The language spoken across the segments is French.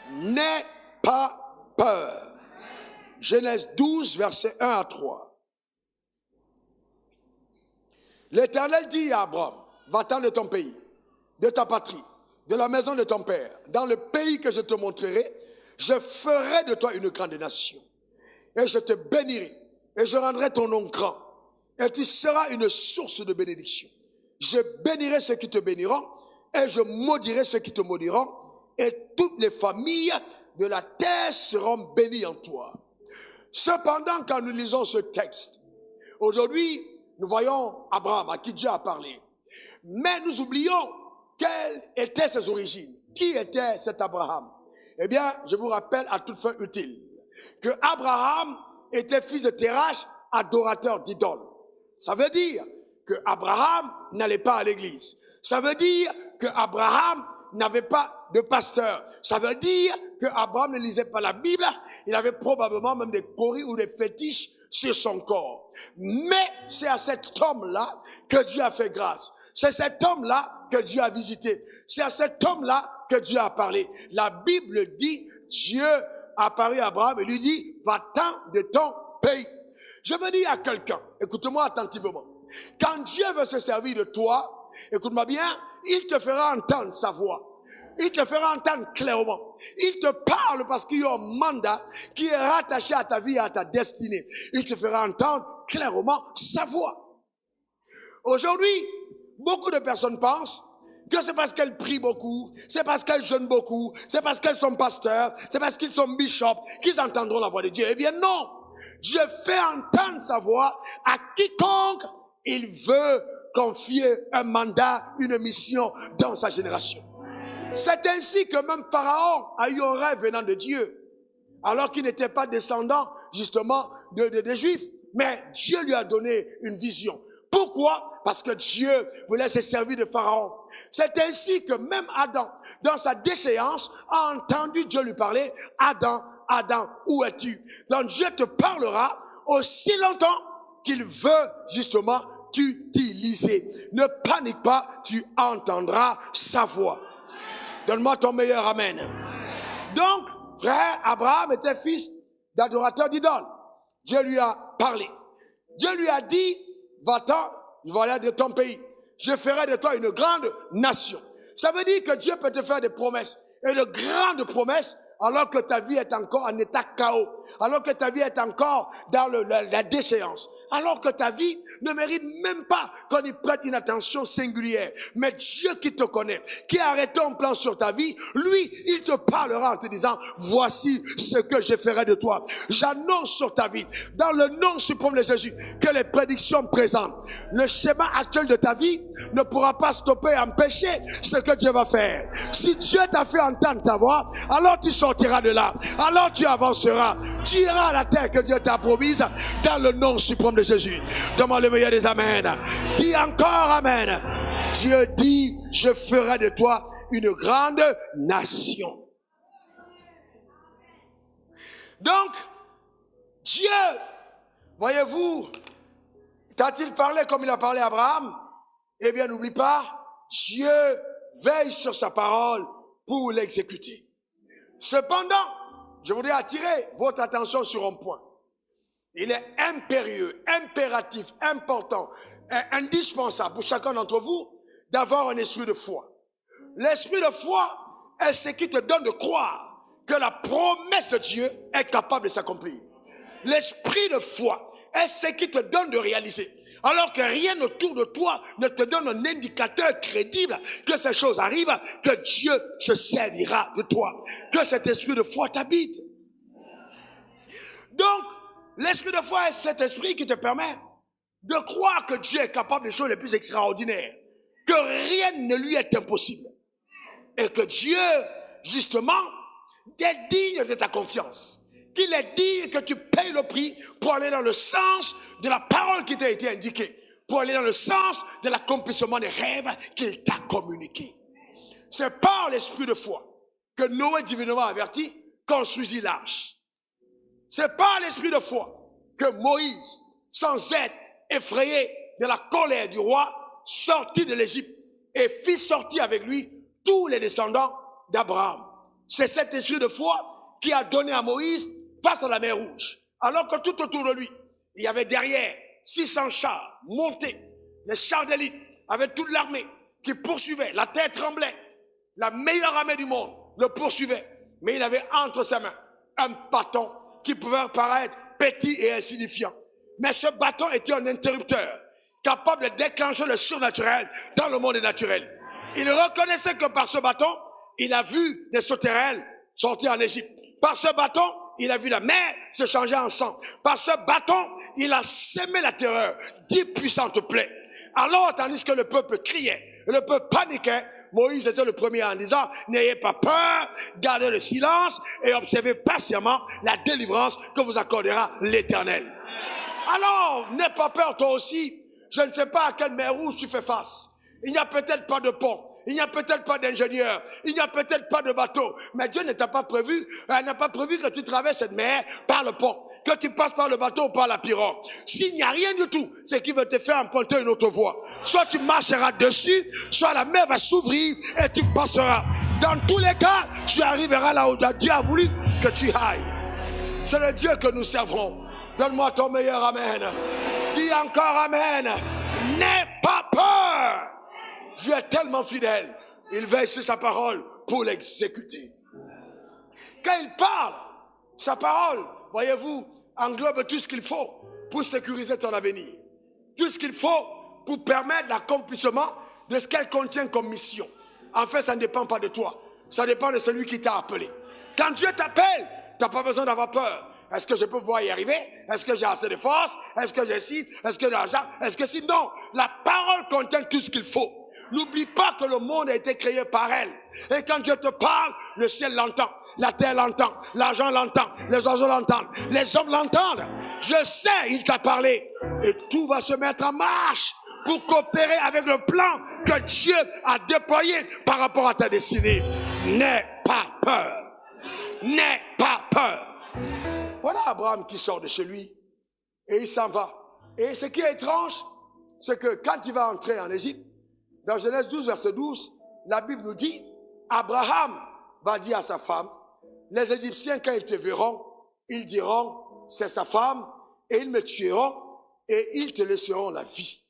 n'aie pas peur. Genèse 12, versets 1 à 3. L'Éternel dit à Abraham, va-t'en de ton pays, de ta patrie, de la maison de ton père, dans le pays que je te montrerai, je ferai de toi une grande nation. Et je te bénirai, et je rendrai ton nom grand, et tu seras une source de bénédiction. Je bénirai ceux qui te béniront, et je maudirai ceux qui te maudiront, et toutes les familles de la terre seront bénies en toi. Cependant, quand nous lisons ce texte, aujourd'hui, nous voyons Abraham, à qui Dieu a parlé. Mais nous oublions quelles étaient ses origines. Qui était cet Abraham? Eh bien, je vous rappelle à toute fin utile que Abraham était fils de Terach, adorateur d'idoles. Ça veut dire que Abraham n'allait pas à l'église. Ça veut dire que Abraham n'avait pas de pasteur. Ça veut dire que Abraham ne lisait pas la Bible. Il avait probablement même des coris ou des fétiches sur son corps. Mais c'est à cet homme-là que Dieu a fait grâce. C'est cet homme-là que Dieu a visité. C'est à cet homme-là que Dieu a parlé. La Bible dit, Dieu a parlé à Abraham et lui dit, va-t'en de ton pays. Je veux dire à quelqu'un, écoute-moi attentivement, quand Dieu veut se servir de toi, écoute-moi bien, il te fera entendre sa voix. Il te fera entendre clairement. Il te parle parce qu'il y a un mandat qui est rattaché à ta vie et à ta destinée. Il te fera entendre clairement sa voix. Aujourd'hui, beaucoup de personnes pensent que c'est parce qu'elles prient beaucoup, c'est parce qu'elles jeûnent beaucoup, c'est parce qu'elles sont pasteurs, c'est parce qu'ils sont bishops qu'ils entendront la voix de Dieu. Eh bien non, Dieu fait entendre sa voix à quiconque il veut confier un mandat, une mission dans sa génération. C'est ainsi que même Pharaon a eu un rêve venant de Dieu, alors qu'il n'était pas descendant justement des Juifs. Mais Dieu lui a donné une vision. Pourquoi? Parce que Dieu voulait se servir de Pharaon. C'est ainsi que même Adam, dans sa déchéance, a entendu Dieu lui parler. Adam, Adam, où es-tu? Donc Dieu te parlera aussi longtemps qu'il veut justement t'utiliser. Ne panique pas, tu entendras sa voix. Donne-moi ton meilleur amen. Donc, frère, Abraham était fils d'adorateur d'idoles. Dieu lui a parlé. Dieu lui a dit, va-t'en, voilà de ton pays. Je ferai de toi une grande nation. Ça veut dire que Dieu peut te faire des promesses. Et de grandes promesses, alors que ta vie est encore en état chaos. Alors que ta vie est encore dans la déchéance. Alors que ta vie ne mérite même pas qu'on y prête une attention singulière. Mais Dieu qui te connaît, qui a arrêté un plan sur ta vie, lui, il te parlera en te disant, voici ce que je ferai de toi. J'annonce sur ta vie, dans le nom suprême de Jésus, que les prédictions présentes, le schéma actuel de ta vie ne pourra pas stopper et empêcher ce que Dieu va faire. Si Dieu t'a fait entendre ta voix, alors tu sortiras de là. Alors tu avanceras. Tu iras à la terre que Dieu t'a promise dans le nom suprême de Jésus. Demande le meilleur des amens. Dis encore amen. Dieu dit, je ferai de toi une grande nation. Donc, Dieu, voyez-vous, t'a-t-il parlé comme il a parlé à Abraham? Eh bien, n'oublie pas, Dieu veille sur sa parole pour l'exécuter. Cependant, je voudrais attirer votre attention sur un point. Il est impérieux, impératif, important, indispensable pour chacun d'entre vous d'avoir un esprit de foi. L'esprit de foi est ce qui te donne de croire que la promesse de Dieu est capable de s'accomplir. L'esprit de foi est ce qui te donne de réaliser. Alors que rien autour de toi ne te donne un indicateur crédible que ces choses arrivent, que Dieu se servira de toi, que cet esprit de foi t'habite. Donc, l'esprit de foi est cet esprit qui te permet de croire que Dieu est capable des choses les plus extraordinaires, que rien ne lui est impossible, et que Dieu, justement, est digne de ta confiance, qu'il est digne que tu payes le prix pour aller dans le sens de la parole qui t'a été indiquée, pour aller dans le sens de l'accomplissement des rêves qu'il t'a communiqués. C'est par l'esprit de foi que Noé, divinement averti, construisit l'arche. C'est par l'esprit de foi que Moïse, sans être effrayé de la colère du roi, sortit de l'Égypte et fit sortir avec lui tous les descendants d'Abraham. C'est cet esprit de foi qui a donné à Moïse face à la mer Rouge. Alors que tout autour de lui, il y avait derrière 600 chars montés, les chars d'élite, avec toute l'armée qui poursuivait. La terre tremblait. La meilleure armée du monde le poursuivait. Mais il avait entre ses mains un bâton qui pouvait paraître petit et insignifiant. Mais ce bâton était un interrupteur capable de déclencher le surnaturel dans le monde naturel. Il reconnaissait que par ce bâton, il a vu les sauterelles sortir en Égypte. Par ce bâton, il a vu la mer se changer en sang. Par ce bâton, il a sémé la terreur, 10 puissantes plaies. Alors, tandis que le peuple criait, le peuple paniquait, Moïse était le premier en disant, n'ayez pas peur, gardez le silence et observez patiemment la délivrance que vous accordera l'Éternel. Alors, n'aie pas peur toi aussi. Je ne sais pas à quelle mer Rouge tu fais face. Il n'y a peut-être pas de pont. Il n'y a peut-être pas d'ingénieur. Il n'y a peut-être pas de bateau. Mais Dieu n'a pas prévu que tu traverses cette mer par le pont, que tu passes par le bateau ou par la pirogue. S'il n'y a rien du tout, c'est qu'il veut te faire emprunter une autre voie. Soit tu marcheras dessus, soit la mer va s'ouvrir et tu passeras. Dans tous les cas, tu arriveras là où Dieu a voulu que tu ailles. C'est le Dieu que nous servons. Donne-moi ton meilleur amen. Dis encore amen. N'aie pas peur. Dieu est tellement fidèle. Il veille sur sa parole pour l'exécuter. Quand il parle, sa parole, voyez-vous, englobe tout ce qu'il faut pour sécuriser ton avenir. Tout ce qu'il faut pour permettre l'accomplissement de ce qu'elle contient comme mission. En fait, ça ne dépend pas de toi. Ça dépend de celui qui t'a appelé. Quand Dieu t'appelle, tu n'as pas besoin d'avoir peur. Est-ce que je peux pouvoir y arriver? Est-ce que j'ai assez de force? Est-ce que j'ai ci? Est-ce que j'ai l'argent? Est-ce que si? Non. La parole contient tout ce qu'il faut. N'oublie pas que le monde a été créé par elle. Et quand Dieu te parle, le ciel l'entend, la terre l'entend, l'argent l'entend, les oiseaux l'entendent, les hommes l'entendent. Je sais, il t'a parlé. Et tout va se mettre en marche pour coopérer avec le plan que Dieu a déployé par rapport à ta destinée. N'aie pas peur. N'aie pas peur. Voilà Abraham qui sort de chez lui et il s'en va. Et ce qui est étrange, c'est que quand il va entrer en Égypte, dans Genèse 12, verset 12, la Bible nous dit, Abraham va dire à sa femme, les Égyptiens, quand ils te verront, ils diront, c'est sa femme, et ils me tueront, et ils te laisseront la vie.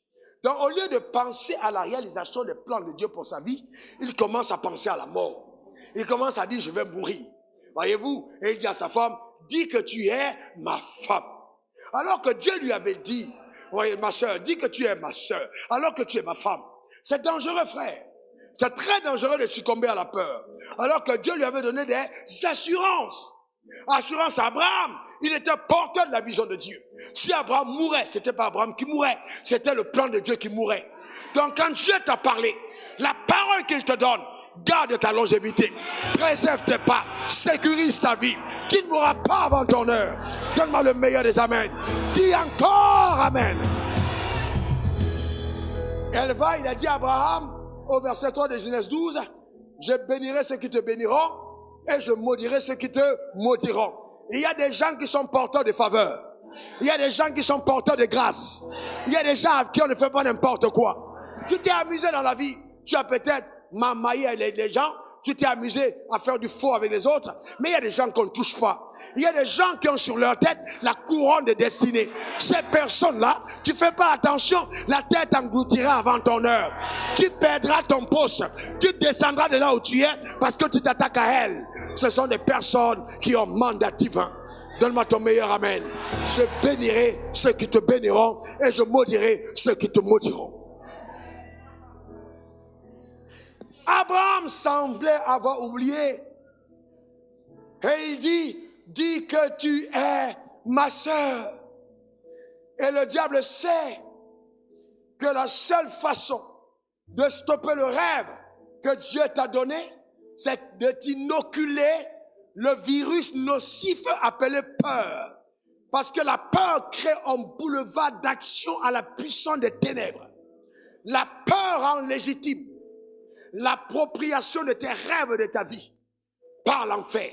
Donc, au lieu de penser à la réalisation des plans de Dieu pour sa vie, il commence à penser à la mort. Il commence à dire, je vais mourir. Voyez-vous? Et il dit à sa femme, dis que tu es ma femme. Alors que Dieu lui avait dit, voyez, ma soeur, dis que tu es ma soeur, alors que tu es ma femme. C'est dangereux, frère. C'est très dangereux de succomber à la peur. Alors que Dieu lui avait donné des assurances. Assurance à Abraham. Il était porteur de la vision de Dieu. Si Abraham mourait, c'était pas Abraham qui mourait. C'était le plan de Dieu qui mourait. Donc quand Dieu t'a parlé, la parole qu'il te donne, garde ta longévité. Préserve tes pas. Sécurise ta vie. Tu ne mourras pas avant ton heure. Donne-moi le meilleur des amens. Dis encore amen. Elle va, il a dit à Abraham, au verset 3 de Genèse 12, je bénirai ceux qui te béniront et je maudirai ceux qui te maudiront. Il y a des gens qui sont porteurs de faveur. Il y a des gens qui sont porteurs de grâce. Il y a des gens à qui on ne fait pas n'importe quoi. Tu t'es amusé dans la vie. Tu as peut-être mamaillé les gens. Tu t'es amusé à faire du faux avec les autres. Mais il y a des gens qu'on ne touche pas. Il y a des gens qui ont sur leur tête la couronne de destinée. Ces personnes-là, tu fais pas attention, la tête engloutira avant ton heure. Tu perdras ton poste. Tu descendras de là où tu es parce que tu t'attaques à elles. Ce sont des personnes qui ont mandat divin. Donne-moi ton meilleur amen. Je bénirai ceux qui te béniront et je maudirai ceux qui te maudiront. Abraham semblait avoir oublié. Et il dit, dis que tu es ma sœur. Et le diable sait que la seule façon de stopper le rêve que Dieu t'a donné, c'est de t'inoculer le virus nocif appelé peur. Parce que la peur crée un boulevard d'action à la puissance des ténèbres. La peur rend légitime l'appropriation de tes rêves de ta vie par l'enfer.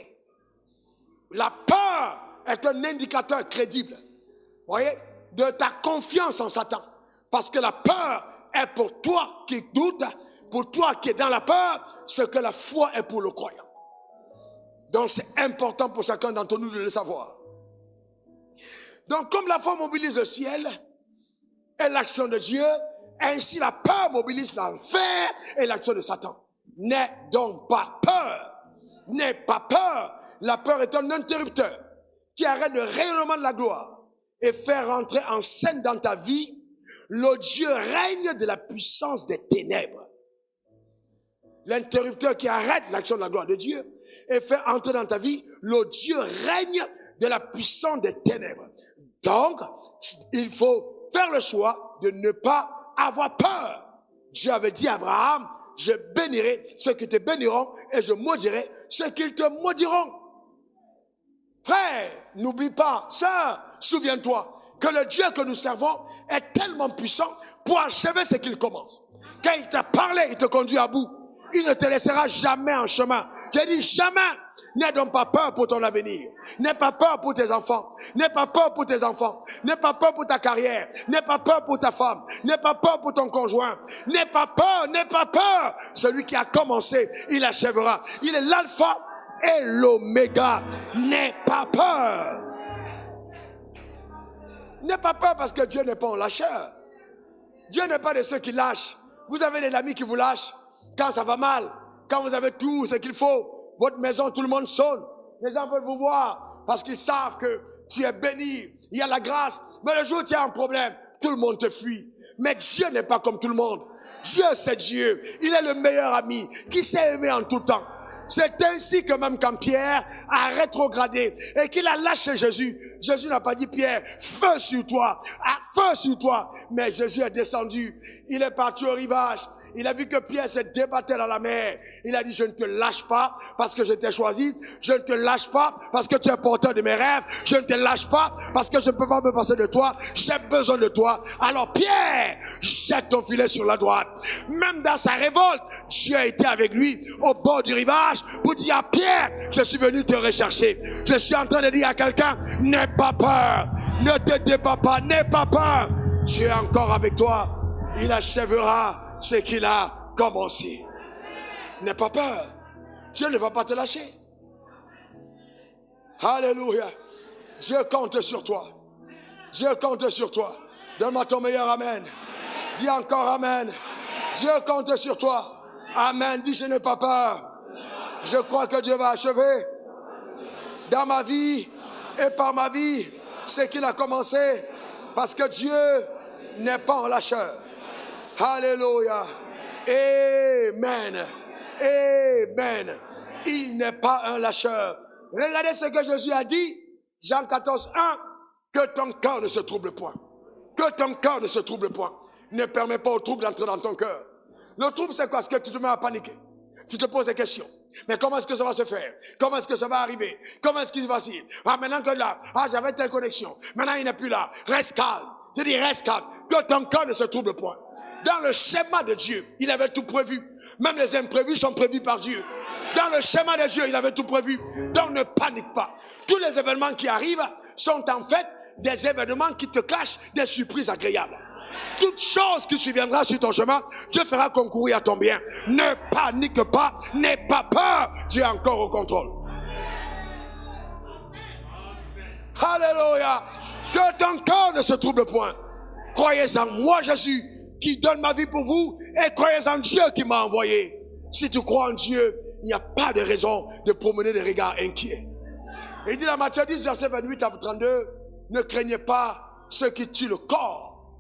La peur est un indicateur crédible, voyez, de ta confiance en Satan. Parce que la peur est pour toi qui doute, pour toi qui es dans la peur, ce que la foi est pour le croyant. Donc c'est important pour chacun d'entre nous de le savoir. Donc comme la foi mobilise le ciel et l'action de Dieu, ainsi la peur mobilise l'enfer et l'action de Satan. N'aie donc pas peur. N'aie pas peur. La peur est un interrupteur qui arrête le rayonnement de la gloire et fait rentrer en scène dans ta vie l'odieux règne de la puissance des ténèbres. L'interrupteur qui arrête l'action de la gloire de Dieu et fait entrer dans ta vie l'odieux règne de la puissance des ténèbres. Donc, il faut faire le choix de ne pas avoir peur. Dieu avait dit à Abraham, je bénirai ceux qui te béniront et je maudirai ceux qui te maudiront. Frère, n'oublie pas, sœur, souviens-toi que le Dieu que nous servons est tellement puissant pour achever ce qu'il commence. Quand il t'a parlé, il te conduit à bout. Il ne te laissera jamais en chemin. J'ai dit jamais. N'aie donc pas peur pour ton avenir. N'aie pas peur pour tes enfants. N'aie pas peur pour tes enfants. N'aie pas peur pour ta carrière. N'aie pas peur pour ta femme. N'aie pas peur pour ton conjoint. N'aie pas peur, n'aie pas peur. Celui qui a commencé, il achèvera. Il est l'alpha et l'oméga. N'aie pas peur. N'aie pas peur parce que Dieu n'est pas un lâcheur. Dieu n'est pas de ceux qui lâchent. Vous avez des amis qui vous lâchent quand ça va mal, quand vous avez tout ce qu'il faut. Votre maison, tout le monde sonne. Les gens veulent vous voir parce qu'ils savent que tu es béni. Il y a la grâce. Mais le jour où tu as un problème, tout le monde te fuit. Mais Dieu n'est pas comme tout le monde. Dieu, c'est Dieu. Il est le meilleur ami qui sait aimer en tout temps. C'est ainsi que même quand Pierre a rétrogradé et qu'il a lâché Jésus, Jésus n'a pas dit Pierre, feu sur toi, feu sur toi. Mais Jésus est descendu, il est parti au rivage. Il a vu que Pierre se débattait dans la mer. Il a dit, je ne te lâche pas parce que je t'ai choisi. Je ne te lâche pas parce que tu es porteur de mes rêves. Je ne te lâche pas parce que je ne peux pas me passer de toi. J'ai besoin de toi. Alors Pierre, jette ton filet sur la droite. Même dans sa révolte, Dieu a été avec lui au bord du rivage pour dire à Pierre, je suis venu te rechercher. Je suis en train de dire à quelqu'un, n'aie pas peur. Ne te débat pas, n'aie pas peur. Dieu est encore avec toi. Il achèvera ce qu'il a commencé. N'aie pas peur. Dieu ne va pas te lâcher. Alléluia. Dieu compte sur toi. Dieu compte sur toi. Donne-moi ton meilleur amen. Dis encore amen. Dieu compte sur toi. Amen. Dis je n'ai pas peur. Je crois que Dieu va achever dans ma vie et par ma vie ce qu'il a commencé. Parce que Dieu n'est pas un lâcheur. Alléluia. Amen. Amen. Il n'est pas un lâcheur. Regardez ce que Jésus a dit. Jean 14, 1. Que ton cœur ne se trouble point. Que ton cœur ne se trouble point. Ne permets pas au trouble d'entrer dans ton cœur. Le trouble, c'est quoi? Ce que tu te mets à paniquer. Tu te poses des questions. Mais comment est-ce que ça va se faire? Comment est-ce que ça va arriver? Comment est-ce qu'il va s'y? Ah, maintenant que là, j'avais telle connexion. Maintenant, il n'est plus là. Reste calme. Je dis, reste calme. Que ton cœur ne se trouble point. Dans le schéma de Dieu, il avait tout prévu. Même les imprévus sont prévus par Dieu. Dans le schéma de Dieu, il avait tout prévu. Donc ne panique pas. Tous les événements qui arrivent sont en fait des événements qui te cachent des surprises agréables. Toute chose qui surviendra sur ton chemin, Dieu fera concourir à ton bien. Ne panique pas, n'aie pas peur. Dieu est encore au contrôle. Alléluia. Que ton cœur ne se trouble point. Croyez en moi, Jésus, qui donne ma vie pour vous, et croyez en Dieu qui m'a envoyé. Si tu crois en Dieu, il n'y a pas de raison de promener des regards inquiets. Il dit dans Matthieu 10, verset 28 à 32, ne craignez pas ceux qui tuent le corps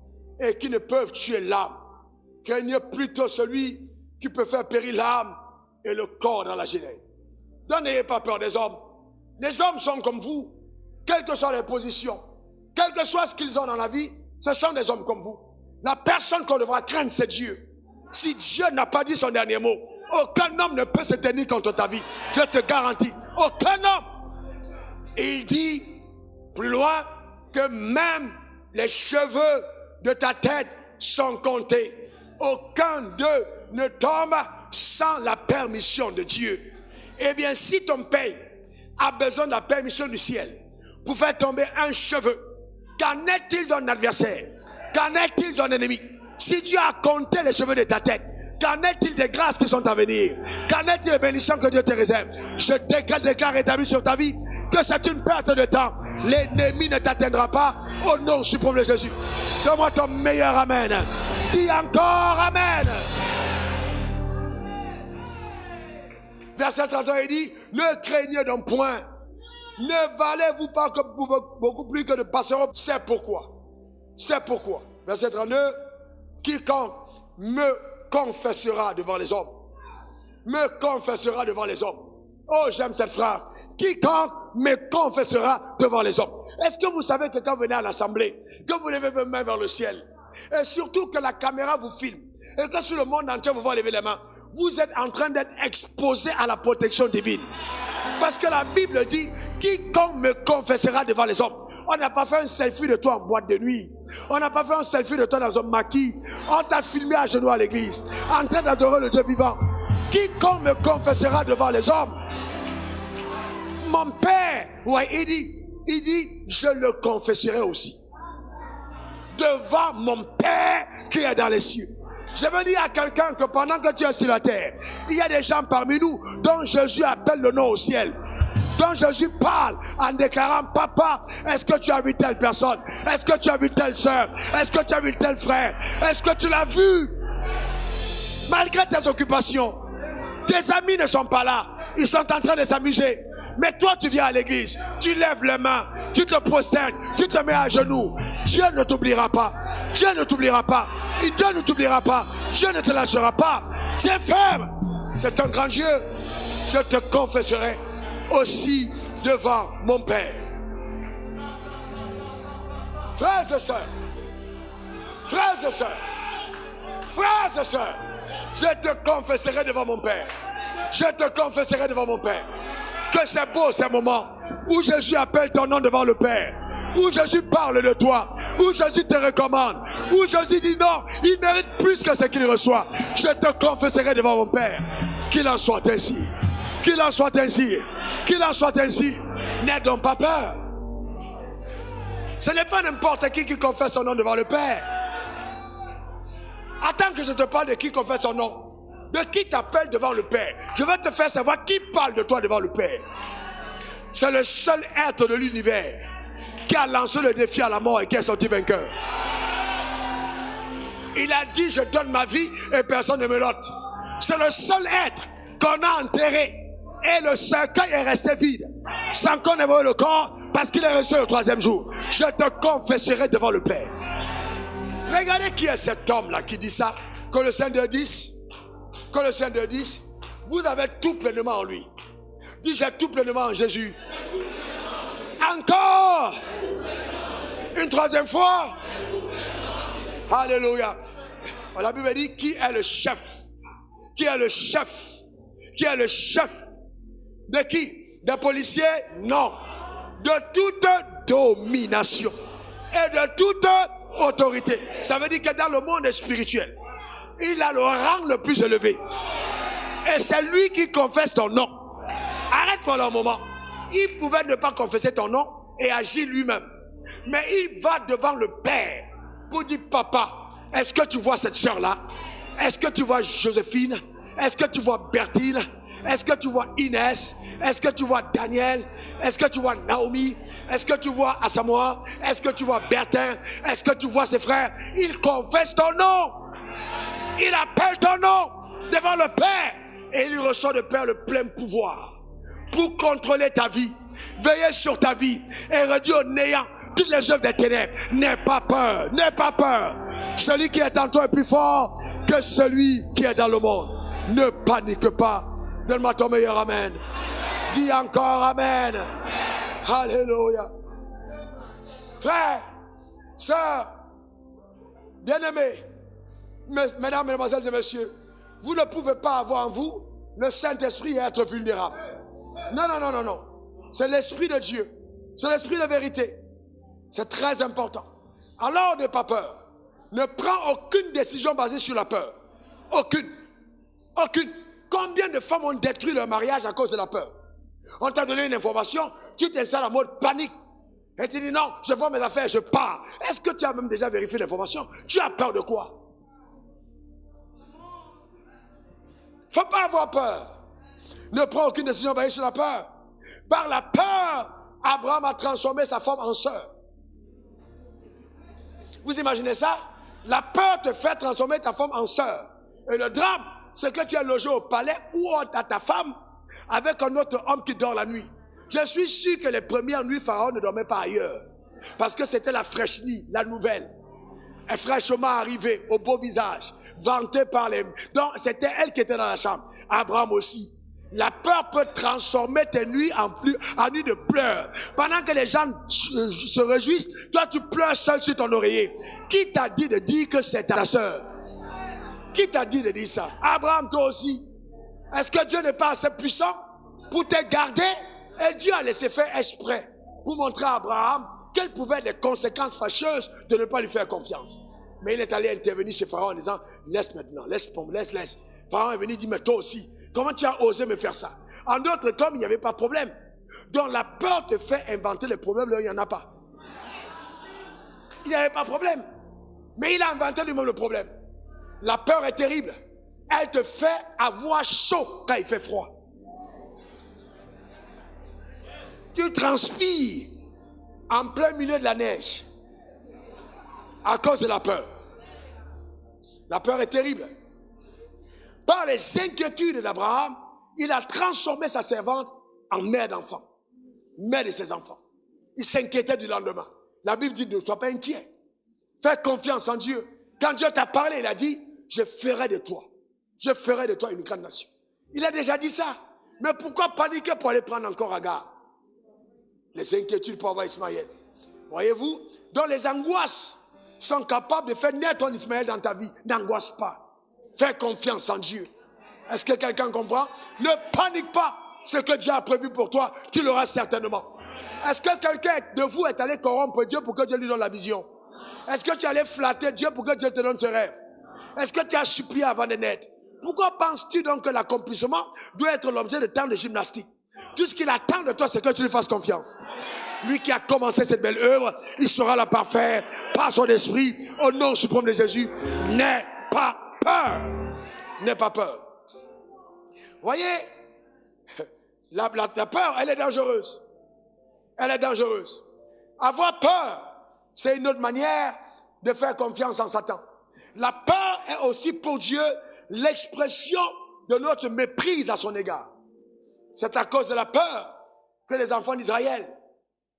et qui ne peuvent tuer l'âme. Craignez plutôt celui qui peut faire périr l'âme et le corps dans la géhenne. Donc n'ayez pas peur des hommes. Les hommes sont comme vous, quelles que soient les positions, quel que soit ce qu'ils ont dans la vie, ce sont des hommes comme vous. La personne qu'on devra craindre, c'est Dieu. Si Dieu n'a pas dit son dernier mot, aucun homme ne peut se tenir contre ta vie. Je te garantis. Aucun homme. Et il dit, plus loin, que même les cheveux de ta tête sont comptés. Aucun d'eux ne tombe sans la permission de Dieu. Eh bien, si ton père a besoin de la permission du ciel pour faire tomber un cheveu, qu'en est-il d'un adversaire? Qu'en est-il d'un ennemi? Si Dieu a compté les cheveux de ta tête, Qu'en est-il des grâces qui sont à venir? Qu'en est-il des bénédictions que Dieu te réserve? Je déclare établi sur ta vie que c'est une perte de temps. L'ennemi ne t'atteindra pas au nom suprême de Jésus. Donne-moi ton meilleur amen. Dis encore amen. Verset 31, il dit, ne craignez donc point. Ne valez-vous pas que beaucoup plus que de passeront. C'est pourquoi. C'est pourquoi. Verset 32, quiconque me confessera devant les hommes. Me confessera devant les hommes. Oh, j'aime cette phrase. Quiconque me confessera devant les hommes. Est-ce que vous savez que quand vous venez à l'assemblée, que vous levez vos mains vers le ciel, et surtout que la caméra vous filme, et que sur le monde entier vous voyez lever les mains, vous êtes en train d'être exposé à la protection divine. Parce que la Bible dit, quiconque me confessera devant les hommes. On n'a pas fait un selfie de toi en boîte de nuit. On n'a pas fait un selfie de toi dans un maquis. On t'a filmé à genoux à l'église, en train d'adorer le Dieu vivant. Quiconque me confessera devant les hommes, mon Père, ouais, il dit, je le confesserai aussi. Devant mon Père qui est dans les cieux. Je veux dire à quelqu'un que pendant que tu es sur la terre, il y a des gens parmi nous dont Jésus appelle le nom au ciel. Dont Jésus parle en déclarant, papa, est-ce que tu as vu telle personne? Est-ce que tu as vu telle soeur? Est-ce que tu as vu tel frère? Est-ce que tu l'as vu? Malgré tes occupations, tes amis ne sont pas là. Ils sont en train de s'amuser. Mais toi, tu viens à l'église, tu lèves les mains, tu te prosternes, tu te mets à genoux. Dieu ne t'oubliera pas. Dieu ne t'oubliera pas. Dieu ne t'oubliera pas. Dieu ne te lâchera pas. Tiens ferme. C'est un grand Dieu. Je te confesserai aussi devant mon Père. Frères et sœurs, frères et sœurs, frères et sœurs, je te confesserai devant mon Père. Je te confesserai devant mon Père. Que c'est beau ces moments où Jésus appelle ton nom devant le Père, où Jésus parle de toi, où Jésus te recommande, où Jésus dit non, il mérite plus que ce qu'il reçoit. Je te confesserai devant mon Père. Qu'il en soit ainsi. Qu'il en soit ainsi. Qu'il en soit ainsi. N'aie donc pas peur. Ce n'est pas n'importe qui confesse son nom devant le Père. Attends que je te parle de qui confesse son nom. De qui t'appelle devant le Père. Je vais te faire savoir qui parle de toi devant le Père. C'est le seul être de l'univers qui a lancé le défi à la mort et qui est sorti vainqueur. Il a dit, je donne ma vie et personne ne me l'ôte. C'est le seul être qu'on a enterré. Et le cercueil est resté vide. Sans qu'on ait vu le corps, parce qu'il est resté le troisième jour. Je te confesserai devant le Père. Regardez qui est cet homme-là qui dit ça. Colossiens 2:10. Colossiens 2:10. Vous avez tout pleinement en lui. Dis, j'ai tout pleinement en Jésus. Encore. Une troisième fois. Alléluia. La Bible dit, qui est le chef? Qui est le chef? Qui est le chef? De qui? Des policiers? Non. De toute domination et de toute autorité. Ça veut dire que dans le monde spirituel, il a le rang le plus élevé. Et c'est lui qui confesse ton nom. Arrête-moi là un moment. Il pouvait ne pas confesser ton nom et agir lui-même. Mais il va devant le Père pour dire, papa, est-ce que tu vois cette soeur-là? Est-ce que tu vois Joséphine? Est-ce que tu vois Bertine? Est-ce que tu vois Inès? Est-ce que tu vois Daniel? Est-ce que tu vois Naomi? Est-ce que tu vois Asamoah? Est-ce que tu vois Bertin? Est-ce que tu vois ses frères? Il confesse ton nom. Il appelle ton nom devant le Père. Et il reçoit de Père le plein pouvoir pour contrôler ta vie, veiller sur ta vie et réduire au néant toutes les œuvres des ténèbres. N'aie pas peur, n'aie pas peur. Celui qui est en toi est plus fort que celui qui est dans le monde. Ne panique pas. Donne-moi ton meilleur amen. Dis encore amen. Alléluia. Frères, sœurs, bien-aimés, mesdames, mesdemoiselles et messieurs, vous ne pouvez pas avoir en vous le Saint-Esprit et être vulnérable. Non, non, non, non, non. C'est l'Esprit de Dieu. C'est l'Esprit de vérité. C'est très important. Alors n'aie pas peur. Ne prends aucune décision basée sur la peur. Aucune. Aucune. Combien de femmes ont détruit leur mariage à cause de la peur? On t'a donné une information, tu t'installes en mode panique. Et tu dis non, je prends mes affaires, je pars. Est-ce que tu as même déjà vérifié l'information? Tu as peur de quoi? Faut pas avoir peur. Ne prends aucune décision basée sur la peur. Par la peur, Abraham a transformé sa femme en sœur. Vous imaginez ça? La peur te fait transformer ta femme en sœur. Et le drame, c'est que tu es logé au palais ou à ta femme avec un autre homme qui dort la nuit. Je suis sûr que les premières nuits, Pharaon ne dormait pas ailleurs. Parce que c'était la fraîcheur, la nouvelle. Elle fraîchement arrivée, au beau visage, vantée par les... Donc, c'était elle qui était dans la chambre. Abraham aussi. La peur peut transformer tes nuits en nuits de pleurs. Pendant que les gens se réjouissent, toi tu pleures seul sur ton oreiller. Qui t'a dit de dire que c'est ta soeur? Qui t'a dit de dire ça? Abraham, toi aussi. Est-ce que Dieu n'est pas assez puissant pour te garder? Et Dieu a laissé faire exprès pour montrer à Abraham quelles pouvaient être les conséquences fâcheuses de ne pas lui faire confiance. Mais il est allé intervenir chez Pharaon en disant, laisse maintenant, laisse. Pharaon est venu dire, mais toi aussi, comment tu as osé me faire ça? En d'autres termes, il n'y avait pas de problème. Donc la peur te fait inventer les problèmes là où il n'y en a pas. Il n'y avait pas de problème. Mais il a inventé lui-même le problème. La peur est terrible. Elle te fait avoir chaud quand il fait froid. Tu transpires en plein milieu de la neige à cause de la peur. La peur est terrible. Par les inquiétudes d'Abraham, il a transformé sa servante en mère d'enfants, mère de ses enfants. Il s'inquiétait du lendemain. La Bible dit, ne sois pas inquiet. Fais confiance en Dieu. Quand Dieu t'a parlé, il a dit, je ferai de toi une grande nation. Il a déjà dit ça. Mais pourquoi paniquer pour aller prendre encore Agar? Les inquiétudes pour avoir Ismaël. Voyez-vous? Donc les angoisses sont capables de faire naître ton Ismaël dans ta vie. N'angoisse pas. Fais confiance en Dieu. Est-ce que quelqu'un comprend? Ne panique pas. Ce que Dieu a prévu pour toi, tu l'auras certainement. Est-ce que quelqu'un de vous est allé corrompre Dieu pour que Dieu lui donne la vision? Est-ce que tu es allé flatter Dieu pour que Dieu te donne ce rêve? Est-ce que tu as supplié avant de naître? Pourquoi penses-tu donc que l'accomplissement doit être l'objet de temps de gymnastique? Tout ce qu'il attend de toi, c'est que tu lui fasses confiance. Lui qui a commencé cette belle œuvre, il sera la parfaire par son esprit, au nom suprême de Jésus. N'aie pas peur. N'aie pas peur. Voyez, la peur, elle est dangereuse. Elle est dangereuse. Avoir peur, c'est une autre manière de faire confiance en Satan. La peur est aussi pour Dieu l'expression de notre méprise à son égard. C'est à cause de la peur que les enfants d'Israël,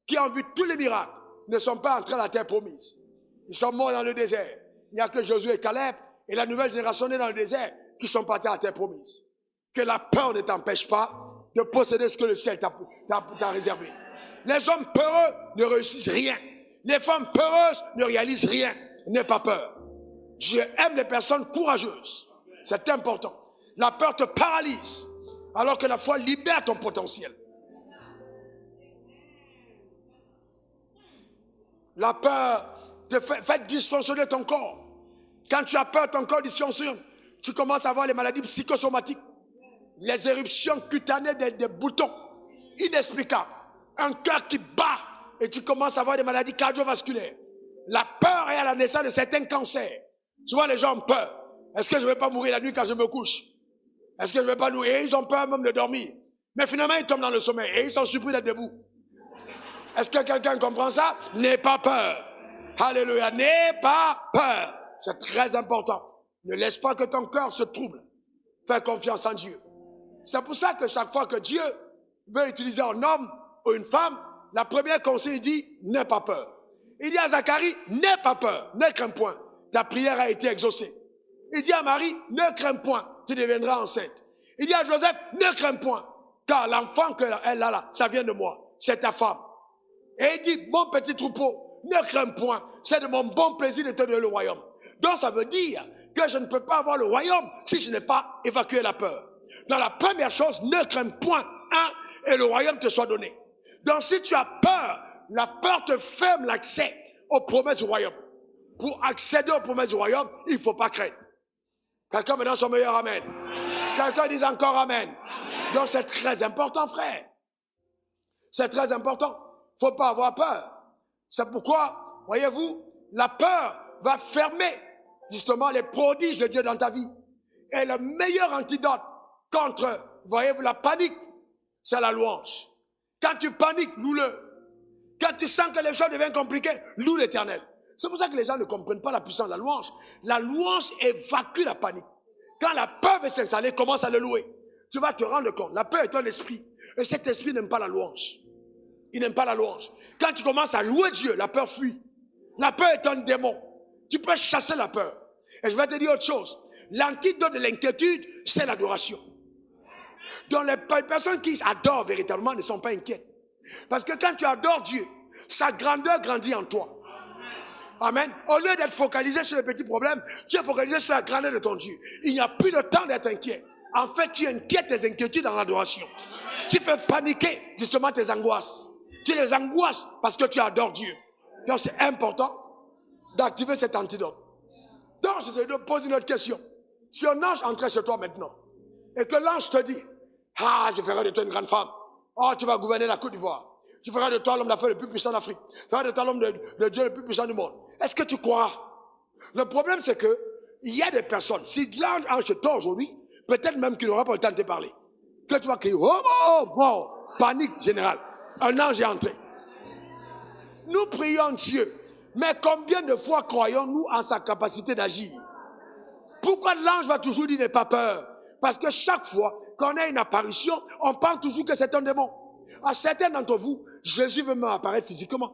qui ont vu tous les miracles, ne sont pas entrés à la terre promise. Ils sont morts dans le désert. Il n'y a que Josué et Caleb et la nouvelle génération née dans le désert qui sont partis à la terre promise. Que la peur ne t'empêche pas de posséder ce que le ciel t'a réservé. Les hommes peureux ne réussissent rien. Les femmes peureuses ne réalisent rien. N'aie pas peur. Dieu aime les personnes courageuses. C'est important. La peur te paralyse, alors que la foi libère ton potentiel. La peur te fait dysfonctionner ton corps. Quand tu as peur, ton corps dysfonctionne. Tu commences à avoir les maladies psychosomatiques, les éruptions cutanées des boutons inexplicables, un cœur qui bat et tu commences à avoir des maladies cardiovasculaires. La peur est à la naissance de certains cancers. Tu vois, les gens ont peur. Est-ce que je ne vais pas mourir la nuit quand je me couche? Est-ce que je ne vais pas mourir? Et ils ont peur même de dormir. Mais finalement, ils tombent dans le sommeil et ils sont surpris d'être debout. Est-ce que quelqu'un comprend ça? N'aie pas peur. Alléluia. N'aie pas peur. C'est très important. Ne laisse pas que ton cœur se trouble. Fais confiance en Dieu. C'est pour ça que chaque fois que Dieu veut utiliser un homme ou une femme, la première conseil dit, n'aie pas peur. Il dit à Zacharie, n'aie pas peur, ne crains point. Ta prière a été exaucée. Il dit à Marie, ne crains point, tu deviendras enceinte. Il dit à Joseph, ne crains point, car l'enfant qu'elle a là, ça vient de moi, c'est ta femme. Et il dit, mon petit troupeau, ne crains point, c'est de mon bon plaisir de te donner le royaume. Donc ça veut dire que je ne peux pas avoir le royaume si je n'ai pas évacué la peur. Donc la première chose, ne crains point, et le royaume te soit donné. Donc si tu as peur, la peur te ferme l'accès aux promesses du royaume. Pour accéder aux promesses du royaume, il ne faut pas craindre. Quelqu'un me donne son meilleur amen. Quelqu'un dit encore amen. Donc c'est très important, frère. C'est très important. Il ne faut pas avoir peur. C'est pourquoi, voyez-vous, la peur va fermer justement les prodiges de Dieu dans ta vie. Et le meilleur antidote contre, voyez-vous, la panique, c'est la louange. Quand tu paniques, loue-le. Quand tu sens que les choses deviennent compliquées, loue l'Éternel. C'est pour ça que les gens ne comprennent pas la puissance de la louange. La louange évacue la panique. Quand la peur veut s'installer, commence à le louer. Tu vas te rendre compte. La peur est un esprit. Et cet esprit n'aime pas la louange. Il n'aime pas la louange. Quand tu commences à louer Dieu, la peur fuit. La peur est un démon. Tu peux chasser la peur. Et je vais te dire autre chose. L'antidote de l'inquiétude, c'est l'adoration. Donc les personnes qui adorent véritablement ne sont pas inquiètes. Parce que quand tu adores Dieu, sa grandeur grandit en toi. Amen. Au lieu d'être focalisé sur les petits problèmes, tu es focalisé sur la grandeur de ton Dieu. Il n'y a plus le temps d'être inquiet. En fait, tu inquiètes tes inquiétudes dans l'adoration. Tu fais paniquer justement tes angoisses. Tu les angoisses parce que tu adores Dieu. Donc c'est important d'activer cet antidote. Donc je te pose une autre question. Si un ange entrait chez toi maintenant et que l'ange te dit, ah, je ferai de toi une grande femme. Oh, tu vas gouverner la Côte d'Ivoire. Tu feras de toi l'homme d'affaires le plus puissant d'Afrique. Tu feras de toi l'homme de Dieu le plus puissant du monde. Est-ce que tu crois? Le problème, c'est que il y a des personnes, si l'ange entre toi aujourd'hui, peut-être même qu'il n'aura pas le temps de te parler. Que tu vas crier, oh, panique générale. Un ange est entré. Nous prions Dieu, mais combien de fois croyons-nous en sa capacité d'agir? Pourquoi l'ange va toujours dire n'aie pas peur? Parce que chaque fois qu'on a une apparition, on pense toujours que c'est un démon. À certains d'entre vous, Jésus veut même apparaître physiquement.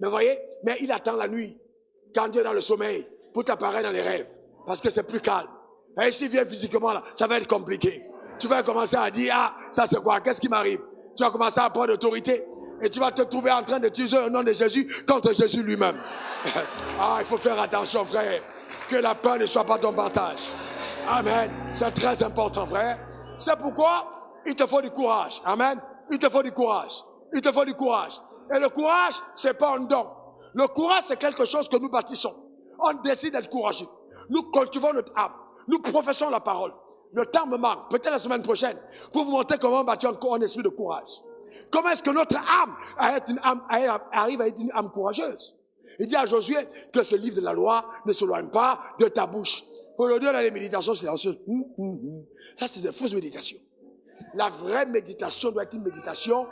Mais voyez, mais il attend la nuit, quand Dieu est dans le sommeil, pour t'apparaître dans les rêves. Parce que c'est plus calme. Et s'il vient physiquement là, ça va être compliqué. Tu vas commencer à dire, ah, ça c'est quoi? Qu'est-ce qui m'arrive? Tu vas commencer à prendre autorité. Et tu vas te trouver en train d'utiliser le nom de Jésus contre Jésus lui-même. Ah, il faut faire attention, frère. Que la peur ne soit pas ton partage. Amen. C'est très important, frère. C'est pourquoi il te faut du courage. Amen. Il te faut du courage. Il te faut du courage. Et le courage, c'est pas un don. Le courage, c'est quelque chose que nous bâtissons. On décide d'être courageux. Nous cultivons notre âme. Nous professons la parole. Le temps me manque, peut-être la semaine prochaine, pour vous montrer comment bâtir un esprit de courage. Comment est-ce que notre âme arrive à être une âme courageuse? Il dit à Josué que ce livre de la loi ne s'éloigne pas de ta bouche. Pour le dire dans les méditations silencieuses. Ça, c'est des fausses méditations. La vraie méditation doit être une méditation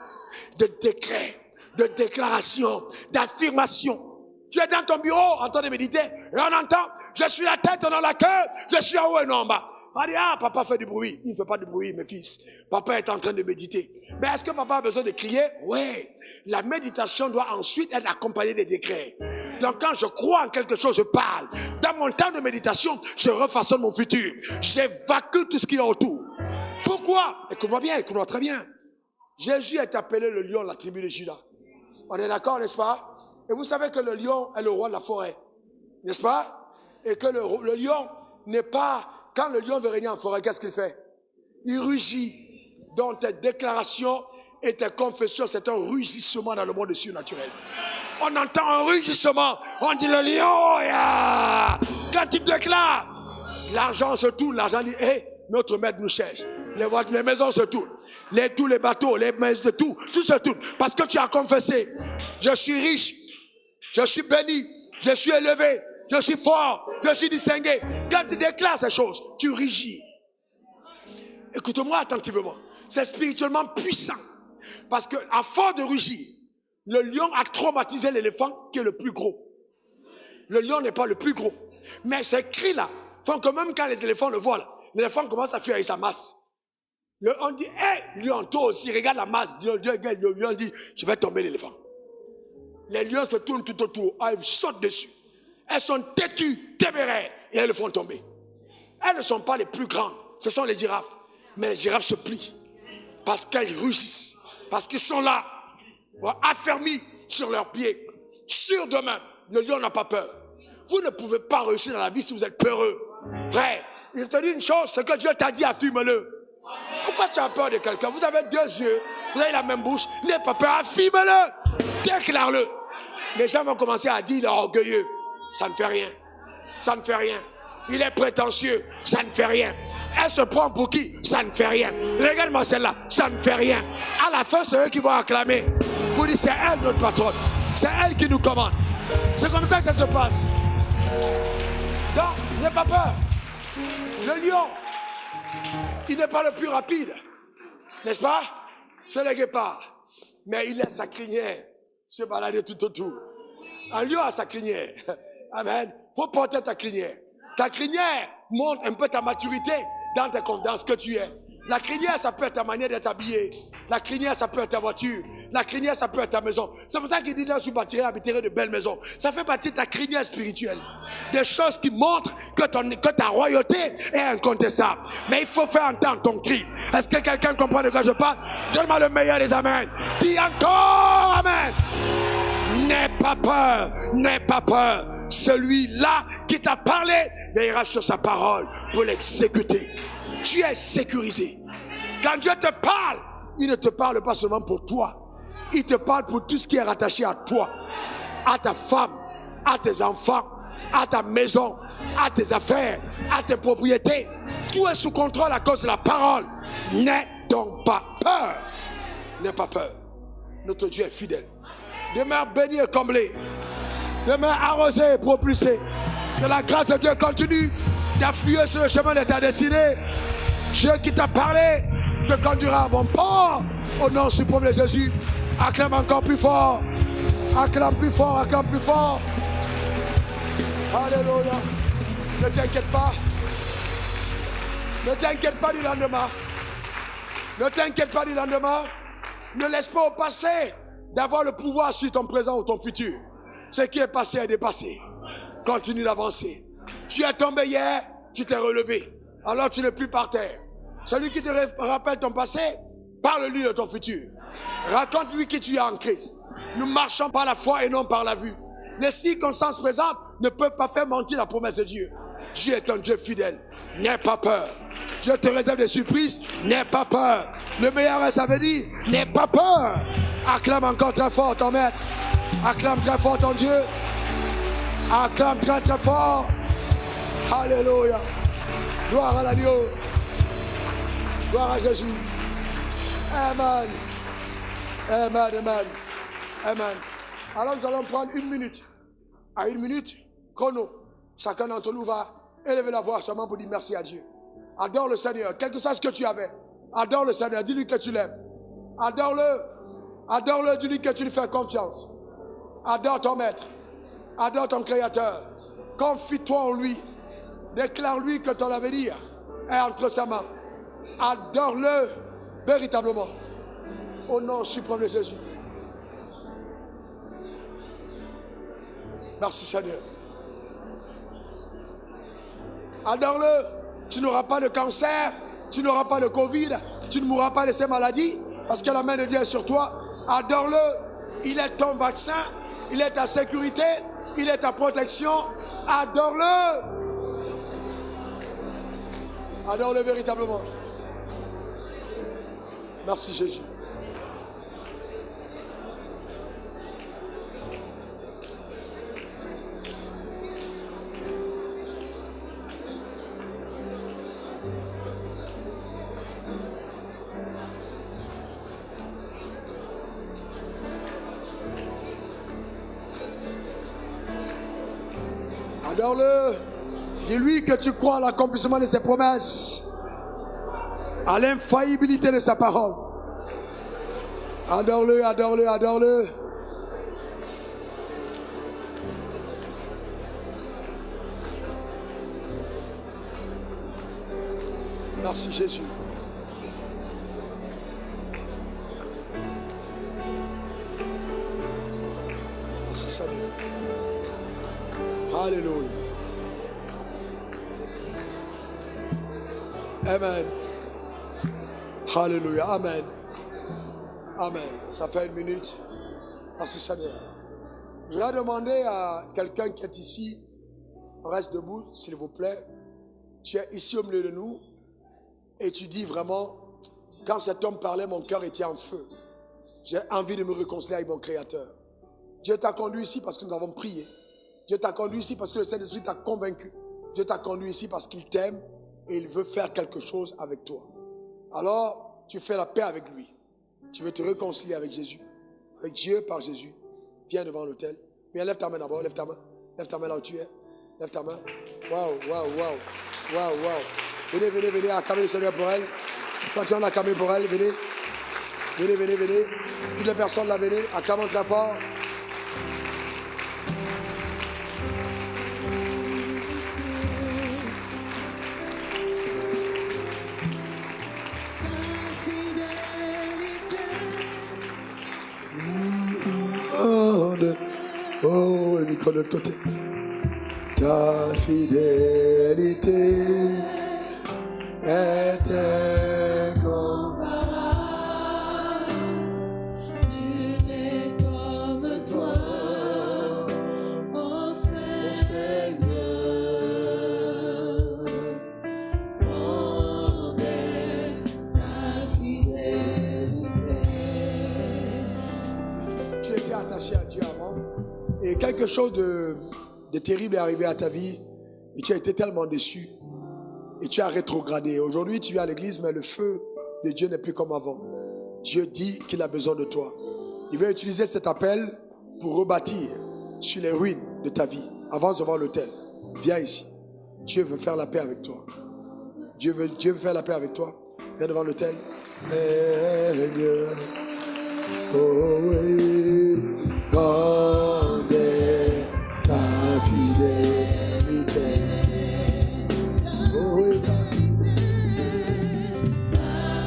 de décret, de déclaration, d'affirmation. Tu es dans ton bureau en train de méditer et on entend, je suis la tête dans la queue, je suis en haut et non en bas. On dit, ah, papa fait du bruit. Il ne fait pas de bruit, mes fils. Papa est en train de méditer. Mais est-ce que papa a besoin de crier? Oui. La méditation doit ensuite être accompagnée des décrets. Donc quand je crois en quelque chose, je parle. Dans mon temps de méditation, je refaçonne mon futur. J'évacue tout ce qu'il y a autour. Pourquoi? Écoute-moi bien, écoute-moi très bien. Jésus est appelé le lion de la tribu de Juda. On est d'accord, n'est-ce pas? Et vous savez que le lion est le roi de la forêt. N'est-ce pas? Et que le lion n'est pas... Quand le lion veut régner en forêt, qu'est-ce qu'il fait? Il rugit. Donc tes déclarations et tes confessions, c'est un rugissement dans le monde surnaturel. On entend un rugissement. On dit le lion, yeah! Quand tu déclares, l'argent se tourne. L'argent dit, hé, notre maître nous cherche. Les maisons se tournent. Tous les bateaux, les maisons, tout se tourne. Parce que tu as confessé. Je suis riche. Je suis béni. Je suis élevé. Je suis fort, je suis distingué. Quand tu déclares ces choses, tu rugis. Écoute-moi attentivement. C'est spirituellement puissant. Parce que, à force de rugir, le lion a traumatisé l'éléphant qui est le plus gros. Le lion n'est pas le plus gros. Mais ces cris-là font que même quand les éléphants le voient, l'éléphant commence à fuir avec sa masse. On dit, hé, lion, toi aussi, regarde la masse. Le lion dit, je vais tomber l'éléphant. Les lions se tournent tout autour, ils sautent dessus. Elles sont têtues, téméraires, et elles le font tomber. Elles ne sont pas les plus grandes, ce sont les girafes. Mais les girafes se plient, parce qu'elles rugissent, parce qu'ils sont là, affermis sur leurs pieds, sûrs d'eux-mêmes. Le lion n'a pas peur. Vous ne pouvez pas réussir dans la vie si vous êtes peureux. Frère, je te dis une chose, ce que Dieu t'a dit, affirme-le. Pourquoi tu as peur de quelqu'un? Vous avez deux yeux, vous avez la même bouche, n'aie pas peur, affirme-le, déclare-le. Les gens vont commencer à dire, il est orgueilleux. Ça ne fait rien. Ça ne fait rien. Il est prétentieux. Ça ne fait rien. Elle se prend pour qui? Ça ne fait rien. Regarde-moi celle-là. Ça ne fait rien. À la fin, c'est eux qui vont acclamer. Vous dites, c'est elle notre patronne. C'est elle qui nous commande. C'est comme ça que ça se passe. Donc, n'aie pas peur. Le lion Il n'est pas le plus rapide, n'est-ce pas? C'est le guépard. Mais il laisse sa crinière se balader tout autour. Un lion a sa crinière. Amen. Faut porter ta crinière. Ta crinière montre un peu ta maturité dans ce que tu es. La crinière, ça peut être ta manière d'être habillé. La crinière, ça peut être ta voiture. La crinière, ça peut être ta maison. C'est pour ça qu'il dit là, je bâtirai, habiterai de belles maisons. Ça fait partie de ta crinière spirituelle. Des choses qui montrent que ta royauté est incontestable. Mais il faut faire entendre ton cri. Est-ce que quelqu'un comprend de quoi je parle? Donne-moi le meilleur des amens. Dis encore amen. N'aie pas peur. N'aie pas peur. Celui-là qui t'a parlé veillera sur sa parole pour l'exécuter. Tu es sécurisé. Quand Dieu te parle, il ne te parle pas seulement pour toi. Il te parle pour tout ce qui est rattaché à toi, à ta femme, à tes enfants, à ta maison, à tes affaires, à tes propriétés. Tout est sous contrôle à cause de la parole. N'aie donc pas peur. N'aie pas peur. Notre Dieu est fidèle. Demeure béni et comblé. Demeure arrosé et propulsé. Que la grâce de Dieu continue d'affluer sur le chemin de ta destinée. Dieu qui t'a parlé te conduira à bon port. Au nom suprême de Jésus. Acclame encore plus fort. Acclame plus fort, acclame plus fort. Alléluia. Ne t'inquiète pas. Ne t'inquiète pas du lendemain. Ne t'inquiète pas du lendemain. Ne laisse pas au passé d'avoir le pouvoir sur ton présent ou ton futur. Ce qui est passé est dépassé. Continue d'avancer. Tu es tombé hier, tu t'es relevé. Alors tu n'es plus par terre. Celui qui te rappelle ton passé, parle-lui de ton futur. Raconte-lui qui tu es en Christ. Nous marchons par la foi et non par la vue. Les circonstances présentes ne peuvent pas faire mentir la promesse de Dieu. Dieu est un Dieu fidèle. N'aie pas peur. Dieu te réserve des surprises. N'aie pas peur. Le meilleur reste à venir. N'aie pas peur. Acclame encore très fort ton maître. Acclame très fort ton Dieu. Acclame très très fort. Alléluia. Gloire à l'agneau. Gloire à Jésus. Amen. Amen, amen. Amen. Alors nous allons prendre une minute. À une minute, chrono. Chacun d'entre nous va élever la voix seulement pour dire merci à Dieu. Adore le Seigneur. Quel que soit ce que tu avais. Adore le Seigneur. Dis-lui que tu l'aimes. Adore-le. Adore-le. Dis-lui que tu lui fais confiance. Adore ton maître. Adore ton créateur. Confie-toi en lui. Déclare-lui que ton avenir est entre sa main. Adore-le véritablement. Au nom suprême de Jésus. Merci Seigneur. Adore-le. Tu n'auras pas de cancer. Tu n'auras pas de Covid. Tu ne mourras pas de ces maladies. Parce que la main de Dieu est sur toi. Adore-le. Il est ton vaccin. Il est ta sécurité. Il est ta protection. Adore-le. Adore-le véritablement. Merci Jésus. Adore-le. Dis-lui que tu crois à l'accomplissement de ses promesses, à l'infaillibilité de sa parole. Adore-le, adore-le, adore-le. Merci Jésus. Merci Seigneur. Alléluia. Amen. Alléluia. Amen. Amen. Ça fait une minute. Merci Seigneur. Je voudrais demander à quelqu'un qui est ici, reste debout, s'il vous plaît. Tu es ici au milieu de nous et tu dis vraiment, quand cet homme parlait, mon cœur était en feu. J'ai envie de me réconcilier avec mon Créateur. Dieu t'a conduit ici parce que nous avons prié. Dieu t'a conduit ici parce que le Saint-Esprit t'a convaincu. Dieu t'a conduit ici parce qu'il t'aime et il veut faire quelque chose avec toi. Alors, tu fais la paix avec lui. Tu veux te réconcilier avec Jésus, avec Dieu par Jésus. Viens devant l'autel. Viens, lève ta main d'abord, lève ta main. Lève ta main là où tu es. Lève ta main. Waouh, waouh, waouh. Waouh, waouh. Venez, venez, venez, acclamez le Seigneur pour elle. Continuons d'acclamer pour elle, venez. Venez, venez, venez. Toutes les personnes là, venez, acclamons très fort. Oh, le micro de l'autre côté. Ta fidélité est incomparable. Nul n'est comme toi, mon Seigneur. Oh, ta fidélité. Tu étais attaché à Dieu avant. Et quelque chose de terrible est arrivé à ta vie et tu as été tellement déçu et tu as rétrogradé. Aujourd'hui, tu viens à l'église, mais le feu de Dieu n'est plus comme avant. Dieu dit qu'il a besoin de toi. Il veut utiliser cet appel pour rebâtir sur les ruines de ta vie. Avance devant l'autel. Viens ici. Dieu veut faire la paix avec toi. Dieu veut faire la paix avec toi. Viens devant l'autel. Seigneur, oh oui, grande est ta fidélité. Oh oui, ta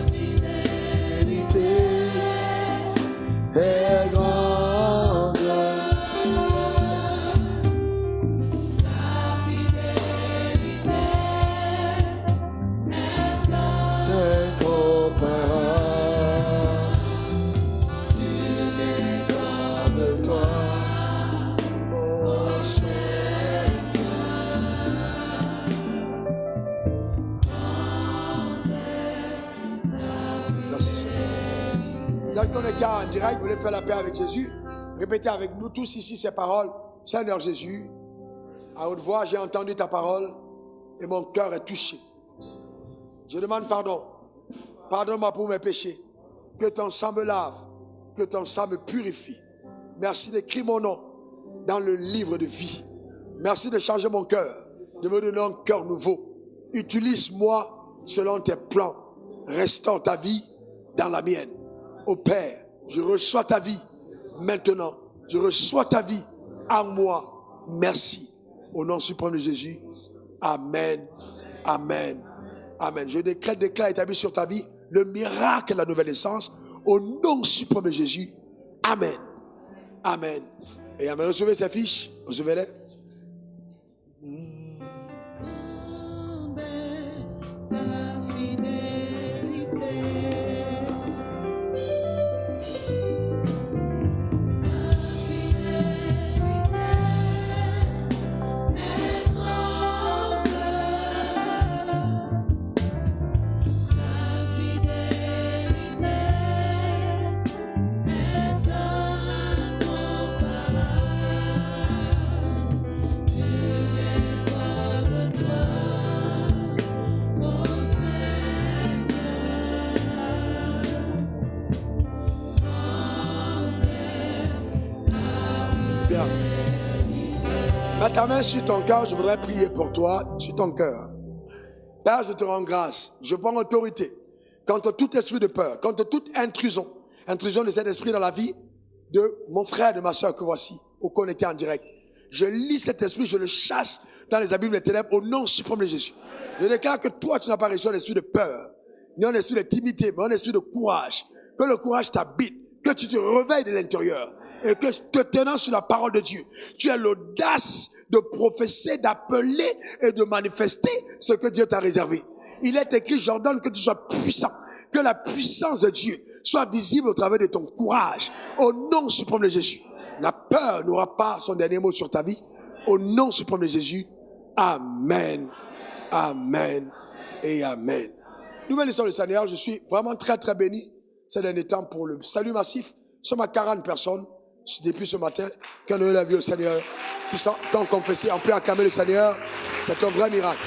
fidélité est grande. Ta fidélité est incomparable. Dans le cas en direct, vous voulez faire la paix avec Jésus, répétez avec nous tous ici ces paroles. Seigneur Jésus, à haute voix, j'ai entendu ta parole et mon cœur est touché. Je demande pardon. Pardonne-moi pour mes péchés. Que ton sang me lave, que ton sang me purifie. Merci d'écrire mon nom dans le livre de vie. Merci de changer mon cœur, de me donner un cœur nouveau. Utilise-moi selon tes plans. Restaure ta vie dans la mienne. Ô Père, je reçois ta vie maintenant. Je reçois ta vie en moi. Merci. Au nom suprême de Jésus. Amen. Amen. Amen. Je déclare établi sur ta vie le miracle de la nouvelle naissance. Au nom suprême de Jésus. Amen. Amen. Et amen. Recevez ces fiches. Recevez-les. Mets ta main sur ton cœur, je voudrais prier pour toi, sur ton cœur. Père, je te rends grâce. Je prends autorité contre tout esprit de peur, contre toute intrusion de cet esprit dans la vie de mon frère, de ma soeur que voici, au connecté en direct. Je lis cet esprit, je le chasse dans les abîmes des ténèbres au nom suprême de Jésus. Je déclare que toi, tu n'as pas reçu un esprit de peur, ni un esprit de timidité, mais un esprit de courage. Que le courage t'habite, que tu te réveilles de l'intérieur et que te tenant sur la parole de Dieu, tu as l'audace de prophétiser, d'appeler et de manifester ce que Dieu t'a réservé. Il est écrit, j'ordonne que tu sois puissant, que la puissance de Dieu soit visible au travers de ton courage, au nom suprême de Jésus. La peur n'aura pas son dernier mot sur ta vie, au nom suprême de Jésus. Amen, amen et amen. Nous bénissons le Seigneur, je suis vraiment très très béni ces derniers temps pour le salut massif. Nous sommes à 40 personnes depuis ce matin qui ont donné la vie au Seigneur, qui ont confessé, on peut acclamer le Seigneur, c'est un vrai miracle.